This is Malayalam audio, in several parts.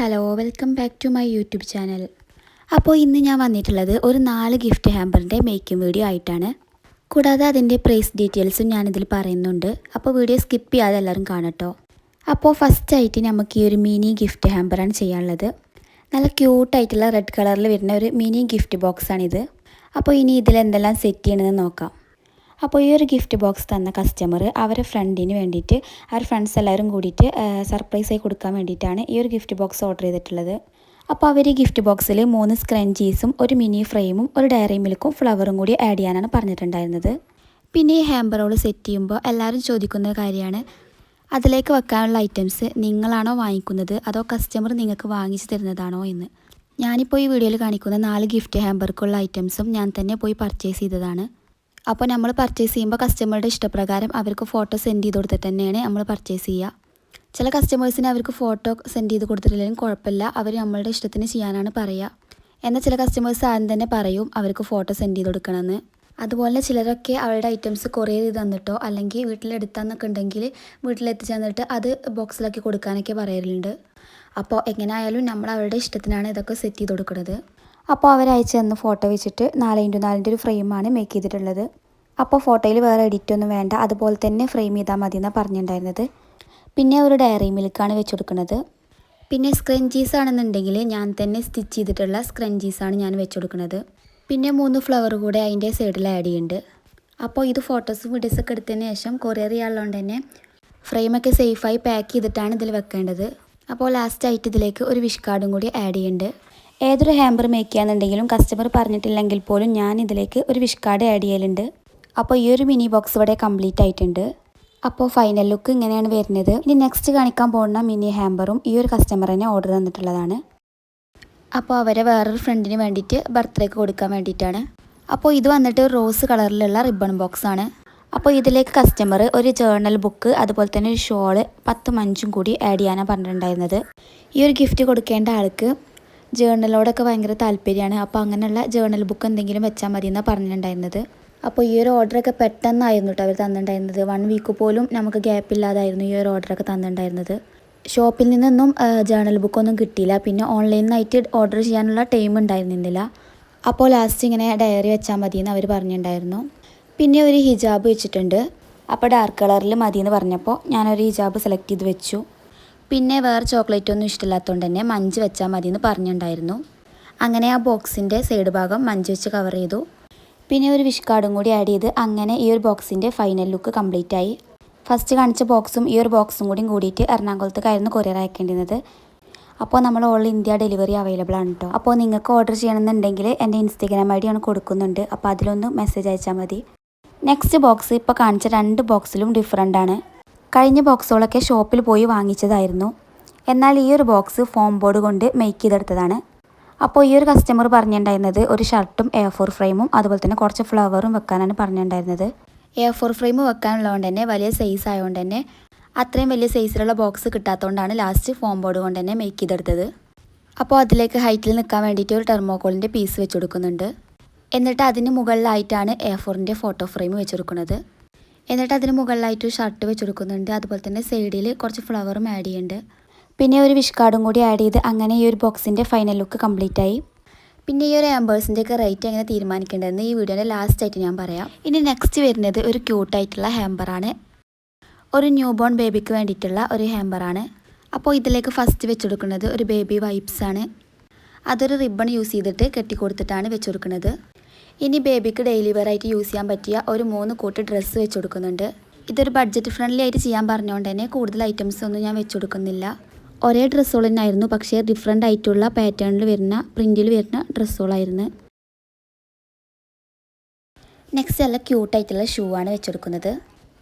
Hello welcome back to my YouTube channel. അപ്പോൾ ഇന്ന് ഞാൻ വന്നിട്ടുള്ളത് ഒരു 4 ഗിഫ്റ്റ് ഹാമ്പറിൻ്റെ മേക്കിംഗ് വീഡിയോ ആയിട്ടാണ്. കൂടാതെ അതിൻ്റെ പ്രൈസ് ഡീറ്റെയിൽസും ഞാനിതിൽ പറയുന്നുണ്ട്. അപ്പോൾ വീഡിയോ സ്കിപ്പ് ചെയ്യാതെ എല്ലാവരും കാണട്ടോ. അപ്പോൾ ഫസ്റ്റായിട്ട് നമുക്ക് ഈ ഒരു മിനി ഗിഫ്റ്റ് ഹാമ്പറാണ് ചെയ്യാനുള്ളത്. നല്ല ക്യൂട്ടായിട്ടുള്ള റെഡ് കളറിൽ വരുന്ന ഒരു മിനി ഗിഫ്റ്റ് ബോക്സാണിത്. അപ്പോൾ ഇനി ഇതിൽ എന്തെല്ലാം സെറ്റ് ചെയ്യണമെന്ന് നോക്കാം. അപ്പോൾ ഈ ഒരു ഗിഫ്റ്റ് ബോക്സ് തന്ന കസ്റ്റമർ അവരുടെ ഫ്രണ്ടിന് വേണ്ടിയിട്ട് അവരുടെ ഫ്രണ്ട്സ് എല്ലാവരും കൂടിയിട്ട് സർപ്രൈസായി കൊടുക്കാൻ വേണ്ടിയിട്ടാണ് ഈ ഒരു ഗിഫ്റ്റ് ബോക്സ് ഓർഡർ ചെയ്തിട്ടുള്ളത്. അപ്പോൾ അവർ ഈ ഗിഫ്റ്റ് ബോക്സിൽ 3 സ്ക്രഞ്ചീസും ഒരു മിനി ഫ്രെയിമും ഒരു ഡയറി മിൽക്കും ഫ്ലവറും കൂടി ആഡ് ചെയ്യാനാണ് പറഞ്ഞിട്ടുണ്ടായിരുന്നത്. പിന്നെ ഈ ഹാമ്പറോൾ സെറ്റ് ചെയ്യുമ്പോൾ എല്ലാവരും ചോദിക്കുന്ന കാര്യമാണ്, അതിലേക്ക് വെക്കാനുള്ള ഐറ്റംസ് നിങ്ങളാണോ വാങ്ങിക്കുന്നത് അതോ കസ്റ്റമർ നിങ്ങൾക്ക് വാങ്ങിച്ചു തരുന്നതാണോ എന്ന്. ഞാനിപ്പോൾ ഈ വീഡിയോയിൽ കാണിക്കുന്ന 4 ഗിഫ്റ്റ് ഹാമ്പർക്കുള്ള ഐറ്റംസും ഞാൻ തന്നെ പോയി പർച്ചേസ് ചെയ്തതാണ്. അപ്പോൾ നമ്മൾ പർച്ചേസ് ചെയ്യുമ്പോൾ കസ്റ്റമറുടെ ഇഷ്ടപ്രകാരം അവർക്ക് ഫോട്ടോ സെൻഡ് ചെയ്ത് കൊടുത്തിട്ട് തന്നെയാണ് നമ്മൾ പർച്ചേസ് ചെയ്യുക. ചില കസ്റ്റമേഴ്സിന് അവർക്ക് ഫോട്ടോ സെൻഡ് ചെയ്ത് കൊടുത്തിട്ടില്ലെങ്കിലും കുഴപ്പമില്ല, അവർ നമ്മളുടെ ഇഷ്ടത്തിന് ചെയ്യാനാണ് പറയുക. എന്നാൽ ചില കസ്റ്റമേഴ്സ് ആദ്യം തന്നെ പറയും അവർക്ക് ഫോട്ടോ സെൻഡ് ചെയ്ത് കൊടുക്കണമെന്ന്. അതുപോലെ ചിലരൊക്കെ അവരുടെ ഐറ്റംസ് കൊറിയർ ചെയ്ത് തന്നിട്ടോ അല്ലെങ്കിൽ വീട്ടിലെടുത്താന്നൊക്കെ ഉണ്ടെങ്കിൽ വീട്ടിലെത്തിച്ച് തന്നിട്ട് അത് ബോക്സിലാക്കി കൊടുക്കാനൊക്കെ പറയലുണ്ട്. അപ്പോൾ എങ്ങനെയായാലും നമ്മൾ അവരുടെ ഇഷ്ടത്തിനാണ് ഇതൊക്കെ സെറ്റ് ചെയ്ത് കൊടുക്കുന്നത്. അപ്പോൾ അവരയച്ചു തന്ന ഫോട്ടോ വെച്ചിട്ട് 4x4 ഒരു ഫ്രെയിമാണ് മേക്ക് ചെയ്തിട്ടുള്ളത്. അപ്പോൾ ഫോട്ടോയിൽ വേറെ എഡിറ്റൊന്നും വേണ്ട, അതുപോലെ തന്നെ ഫ്രെയിം ചെയ്താൽ മതി എന്നാണ് പറഞ്ഞിട്ടുണ്ടായിരുന്നത്. പിന്നെ ഒരു ഡയറി മിൽക്കാണ് വെച്ച് കൊടുക്കുന്നത്. പിന്നെ സ്ക്രഞ്ചീസ് ആണെന്നുണ്ടെങ്കിൽ ഞാൻ തന്നെ സ്റ്റിച്ച് ചെയ്തിട്ടുള്ള സ്ക്രഞ്ചീസാണ് ഞാൻ വെച്ച് കൊടുക്കുന്നത്. പിന്നെ 3 ഫ്ലവർ കൂടെ അതിൻ്റെ സൈഡിൽ ആഡ് ചെയ്യുന്നുണ്ട്. അപ്പോൾ ഇത് ഫോട്ടോസും വീഡിയോസൊക്കെ എടുത്തതിന് ശേഷം കൊറിയർ ചെയ്യാനുള്ളതുകൊണ്ട് തന്നെ ഫ്രെയിമൊക്കെ സേഫായി പാക്ക് ചെയ്തിട്ടാണ് ഇതിൽ വെക്കേണ്ടത്. അപ്പോൾ ലാസ്റ്റായിട്ട് ഇതിലേക്ക് ഒരു വിഷ് കാർഡും കൂടി ആഡ് ചെയ്യുന്നുണ്ട്. ഏതൊരു ഹാമ്പർ മേക്ക് ചെയ്യാന്നുണ്ടെങ്കിലും കസ്റ്റമർ പറഞ്ഞിട്ടില്ലെങ്കിൽ പോലും ഞാൻ ഇതിലേക്ക് ഒരു വിഷ് കാർഡ് ആഡ് ചെയ്യലുണ്ട്. അപ്പോൾ ഈ ഒരു മിനി ബോക്സ് ഇവിടെ കംപ്ലീറ്റ് ആയിട്ടുണ്ട്. അപ്പോൾ ഫൈനൽ ലുക്ക് ഇങ്ങനെയാണ് വരുന്നത്. ഇനി നെക്സ്റ്റ് കാണിക്കാൻ പോകുന്ന മിനി ഹാമ്പറും ഈ ഒരു കസ്റ്റമറിനെ ഓർഡർ തന്നിട്ടുള്ളതാണ്. അപ്പോൾ അവരെ വേറൊരു ഫ്രണ്ടിന് വേണ്ടിയിട്ട് ബർത്ത്ഡേക്ക് കൊടുക്കാൻ വേണ്ടിയിട്ടാണ്. അപ്പോൾ ഇത് വന്നിട്ട് റോസ് കളറിലുള്ള റിബൺ ബോക്സ് ആണ്. അപ്പോൾ ഇതിലേക്ക് കസ്റ്റമർ ഒരു ജേർണൽ ബുക്ക് അതുപോലെ തന്നെ ഒരു ഷോള് 10 മഞ്ചും കൂടി ആഡ് ചെയ്യാനാണ് പറഞ്ഞിട്ടുണ്ടായിരുന്നത്. ഈ ഒരു ഗിഫ്റ്റ് കൊടുക്കേണ്ട ആൾക്ക് ജേർണലോടൊക്കെ ഭയങ്കര താല്പര്യമാണ്. അപ്പോൾ അങ്ങനെയുള്ള ജേർണൽ ബുക്ക് എന്തെങ്കിലും വെച്ചാൽ മതി എന്നാണ് പറഞ്ഞിട്ടുണ്ടായിരുന്നത്. അപ്പോൾ ഈ ഒരു ഓർഡറൊക്കെ പെട്ടെന്നായിരുന്നു കേട്ടോ അവർ തന്നിട്ടുണ്ടായിരുന്നത്. 1 വീക്ക് പോലും നമുക്ക് ഗ്യാപ്പില്ലാതായിരുന്നു ഈ ഒരു ഓർഡറൊക്കെ തന്നിട്ടുണ്ടായിരുന്നത്. ഷോപ്പിൽ നിന്നൊന്നും ജേർണൽ ബുക്കൊന്നും കിട്ടിയില്ല. പിന്നെ ഓൺലൈനായിട്ട് ഓർഡർ ചെയ്യാനുള്ള ടൈം ഉണ്ടായിരുന്നില്ല. അപ്പോൾ ലാസ്റ്റ് ഇങ്ങനെ ഡയറി വെച്ചാൽ മതി എന്ന് അവർ പറഞ്ഞിട്ടുണ്ടായിരുന്നു. പിന്നെ ഒരു ഹിജാബ് വെച്ചിട്ടുണ്ട്. അപ്പോൾ ഡാർക്ക് കളറിൽ മതി എന്ന് പറഞ്ഞപ്പോൾ ഞാനൊരു ഹിജാബ് സെലക്ട് ചെയ്ത് വെച്ചു. പിന്നെ വേറെ ചോക്ലേറ്റ് ഒന്നും ഇഷ്ടമില്ലാത്തതുകൊണ്ട് തന്നെ മഞ്ച് വെച്ചാൽ മതി എന്ന് പറഞ്ഞിട്ടുണ്ടായിരുന്നു. അങ്ങനെ ആ ബോക്സിൻ്റെ സൈഡ് ഭാഗം മഞ്ച് വെച്ച് കവർ ചെയ്തു. പിന്നെ ഒരു വിഷ് കാർഡും കൂടി ആഡ് ചെയ്ത് അങ്ങനെ ഈ ഒരു ബോക്സിൻ്റെ ഫൈനൽ ലുക്ക് കംപ്ലീറ്റ് ആയി. ഫസ്റ്റ് കാണിച്ച ബോക്സും ഈ ഒരു ബോക്സും കൂടിയിട്ട് എറണാകുളത്തേക്കായിരുന്നു കൊറിയർ അയക്കേണ്ടത്. അപ്പോൾ നമ്മൾ ഓൾ ഇന്ത്യ ഡെലിവറി അവൈലബിൾ ആണ് കേട്ടോ. അപ്പോൾ നിങ്ങൾക്ക് ഓർഡർ ചെയ്യണമെന്നുണ്ടെങ്കിൽ എൻ്റെ ഇൻസ്റ്റാഗ്രാം ID ആണ് കൊടുക്കുന്നുണ്ട്. അപ്പോൾ അതിലൊന്ന് മെസ്സേജ് അയച്ചാൽ മതി. നെക്സ്റ്റ് ബോക്സ് ഇപ്പോൾ കാണിച്ച 2 ബോക്സിലും ഡിഫറെൻ്റ് ആണ്. കഴിഞ്ഞ ബോക്സുകളൊക്കെ ഷോപ്പിൽ പോയി വാങ്ങിച്ചതായിരുന്നു. എന്നാൽ ഈ ഒരു ബോക്സ് ഫോം ബോർഡ് കൊണ്ട് മേക്ക് ചെയ്തെടുത്തതാണ്. അപ്പോൾ ഈ ഒരു കസ്റ്റമർ പറഞ്ഞിട്ടുണ്ടായിരുന്നത് ഒരു ഷർട്ടും A4 ഫ്രെയിമും അതുപോലെ തന്നെ കുറച്ച് ഫ്ലവറും വെക്കാനാണ് പറഞ്ഞിട്ടുണ്ടായിരുന്നത്. A4 ഫ്രെയിം വെക്കാനുള്ളതുകൊണ്ട് തന്നെ വലിയ സൈസ് ആയതുകൊണ്ട് തന്നെ അത്രയും വലിയ സൈസിലുള്ള ബോക്സ് കിട്ടാത്തതുകൊണ്ടാണ് ലാസ്റ്റ് ഫോം ബോർഡ് കൊണ്ട് തന്നെ മേക്ക് ചെയ്തെടുത്തത്. അപ്പോൾ അതിലേക്ക് ഹൈറ്റിൽ നിൽക്കാൻ വേണ്ടിയിട്ട് ഒരു തെർമോക്കോളിൻ്റെ പീസ് വെച്ച് കൊടുക്കുന്നുണ്ട്. എന്നിട്ട് അതിന് മുകളിലായിട്ടാണ് A4ൻ്റെ ഫോട്ടോ ഫ്രെയിം വെച്ച് കൊടുക്കുന്നത്. എന്നിട്ട് അതിന് മുകളിലായിട്ട് ഷർട്ട് വെച്ച് കൊടുക്കുന്നുണ്ട്. അതുപോലെ തന്നെ സൈഡിൽ കുറച്ച് ഫ്ലവറും ആഡ് ചെയ്യുന്നുണ്ട്. പിന്നെ ഒരു വിഷ് കാർഡും കൂടി ആഡ് ചെയ്ത് അങ്ങനെ ഈ ഒരു ബോക്സിൻ്റെ ഫൈനൽ ലുക്ക് കംപ്ലീറ്റ് ആയി. പിന്നെ ഈ ഒരു ഹാമ്പേഴ്സിൻ്റെയൊക്കെ റേറ്റ് എങ്ങനെ തീരുമാനിക്കേണ്ടതെന്ന് ഈ വീഡിയോയുടെ ലാസ്റ്റായിട്ട് ഞാൻ പറയാം. ഇനി നെക്സ്റ്റ് വരുന്നത് ഒരു ക്യൂട്ടായിട്ടുള്ള ഹാമ്പറാണ്. ഒരു ന്യൂ ബോൺ ബേബിക്ക് വേണ്ടിയിട്ടുള്ള ഒരു ഹാമ്പറാണ്. അപ്പോൾ ഇതിലേക്ക് ഫസ്റ്റ് വെച്ച് കൊടുക്കുന്നത് ഒരു ബേബി വൈപ്സ് ആണ്. അതൊരു റിബൺ യൂസ് ചെയ്തിട്ട് കെട്ടിക്കൊടുത്തിട്ടാണ് വെച്ച് കൊടുക്കുന്നത്. ഇനി ബേബിക്ക് ഡെയിലി വെയർ ആയിട്ട് യൂസ് ചെയ്യാൻ പറ്റിയ ഒരു 3 കൂട്ട് ഡ്രസ്സ് വെച്ച് കൊടുക്കുന്നുണ്ട്. ഇതൊരു ബഡ്ജറ്റ് ഫ്രണ്ട്ലി ആയിട്ട് ചെയ്യാൻ പറഞ്ഞുകൊണ്ട് തന്നെ കൂടുതൽ ഐറ്റംസ് ഒന്നും ഞാൻ വെച്ച് കൊടുക്കുന്നില്ല. ഒരേ ഡ്രസ്സുകൾ തന്നെയായിരുന്നു, പക്ഷേ ഡിഫറെൻ്റ് ആയിട്ടുള്ള പാറ്റേണിൽ വരുന്ന പ്രിൻറ്റിൽ വരുന്ന ഡ്രസ്സുകളായിരുന്നു. നെക്സ്റ്റ് നല്ല ക്യൂട്ടായിട്ടുള്ള ഷൂ ആണ് വെച്ചെടുക്കുന്നത്.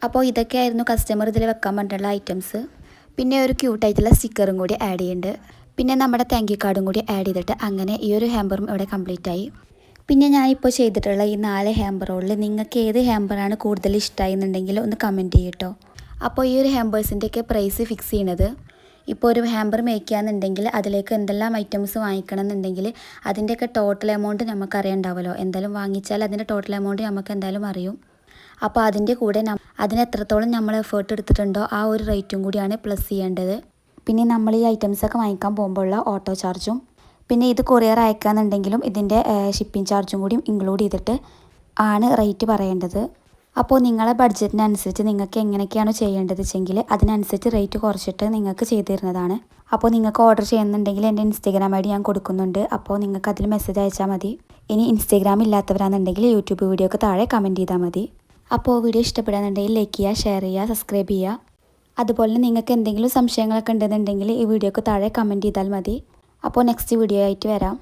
അപ്പോൾ ഇതൊക്കെയായിരുന്നു കസ്റ്റമർ ഇതിൽ വെക്കാൻ പറഞ്ഞിട്ടുള്ള ഐറ്റംസ്. പിന്നെ ഒരു ക്യൂട്ടായിട്ടുള്ള സ്റ്റിക്കറും കൂടി ആഡ് ചെയ്യുന്നുണ്ട്. പിന്നെ നമ്മുടെ താങ്ക് യു കാർഡും കൂടി ആഡ് ചെയ്തിട്ട് അങ്ങനെ ഈ ഒരു ഹാമ്പറും ഇവിടെ കംപ്ലീറ്റ് ആയി. പിന്നെ ഞാനിപ്പോൾ ചെയ്തിട്ടുള്ള ഈ 4 ഹാമ്പറുകളിൽ നിങ്ങൾക്ക് ഏത് ഹാമ്പറാണ് കൂടുതൽ ഇഷ്ടമായി എന്നുണ്ടെങ്കിൽ ഒന്ന് കമൻറ്റ് ചെയ്യട്ടോ. അപ്പോൾ ഈ ഒരു ഹാമ്പേഴ്സിൻ്റെയൊക്കെ പ്രൈസ് ഫിക്സ് ചെയ്യണത് ഇപ്പോൾ ഒരു ഹാമ്പർ മേക്ക് ചെയ്യാന്നുണ്ടെങ്കിൽ അതിലേക്ക് എന്തെല്ലാം ഐറ്റംസ് വാങ്ങിക്കണം എന്നുണ്ടെങ്കിൽ അതിൻ്റെയൊക്കെ ടോട്ടൽ എമൗണ്ട് നമുക്ക് അറിയണ്ടാവുമല്ലോ. എന്തായാലും വാങ്ങിച്ചാൽ അതിൻ്റെ ടോട്ടൽ എമൗണ്ട് നമുക്ക് എന്തായാലും അറിയും. അപ്പോൾ അതിൻ്റെ കൂടെ അതിന് എത്രത്തോളം നമ്മൾ എഫേർട്ട് എടുത്തിട്ടുണ്ടോ ആ ഒരു റേറ്റും കൂടിയാണ് പ്ലസ് ചെയ്യേണ്ടത്. പിന്നെ നമ്മൾ ഈ ഐറ്റംസൊക്കെ വാങ്ങിക്കാൻ പോകുമ്പോഴുള്ള ഓട്ടോ ചാർജും പിന്നെ ഇത് കൊറിയർ അയക്കാന്നുണ്ടെങ്കിലും ഇതിൻ്റെ ഷിപ്പിംഗ് ചാർജും കൂടി ഇൻക്ലൂഡ് ചെയ്തിട്ട് ആണ് റേറ്റ് പറയേണ്ടത്. അപ്പോൾ നിങ്ങളെ ബഡ്ജറ്റിനനുസരിച്ച് നിങ്ങൾക്ക് എങ്ങനെയൊക്കെയാണോ ചെയ്യേണ്ടത് വെച്ചെങ്കിൽ അതിനനുസരിച്ച് റേറ്റ് കുറച്ചിട്ട് നിങ്ങൾക്ക് ചെയ്തു തരുന്നതാണ്. അപ്പോൾ നിങ്ങൾക്ക് ഓർഡർ ചെയ്യുന്നുണ്ടെങ്കിൽ എൻ്റെ ഇൻസ്റ്റാഗ്രാം ഐഡി ഞാൻ കൊടുക്കുന്നുണ്ട്. അപ്പോൾ നിങ്ങൾക്ക് അതിൽ മെസ്സേജ് അയച്ചാൽ മതി. ഇനി ഇൻസ്റ്റാഗ്രാം ഇല്ലാത്തവരാണെന്നുണ്ടെങ്കിൽ യൂട്യൂബ് വീഡിയോക്ക് താഴെ കമൻറ്റ് ചെയ്താൽ മതി. അപ്പോൾ വീഡിയോ ഇഷ്ടപ്പെടുകയാണെന്നുണ്ടെങ്കിൽ ലൈക്ക് ചെയ്യുക, ഷെയർ ചെയ്യുക, സബ്സ്ക്രൈബ് ചെയ്യുക. അതുപോലെ തന്നെ നിങ്ങൾക്ക് എന്തെങ്കിലും സംശയങ്ങളൊക്കെ ഉണ്ടെന്നുണ്ടെങ്കിൽ ഈ വീഡിയോക്ക് താഴെ കമൻറ്റ് ചെയ്താൽ മതി. അപ്പോൾ നെക്സ്റ്റ് വീഡിയോ ആയിട്ട് വരാം.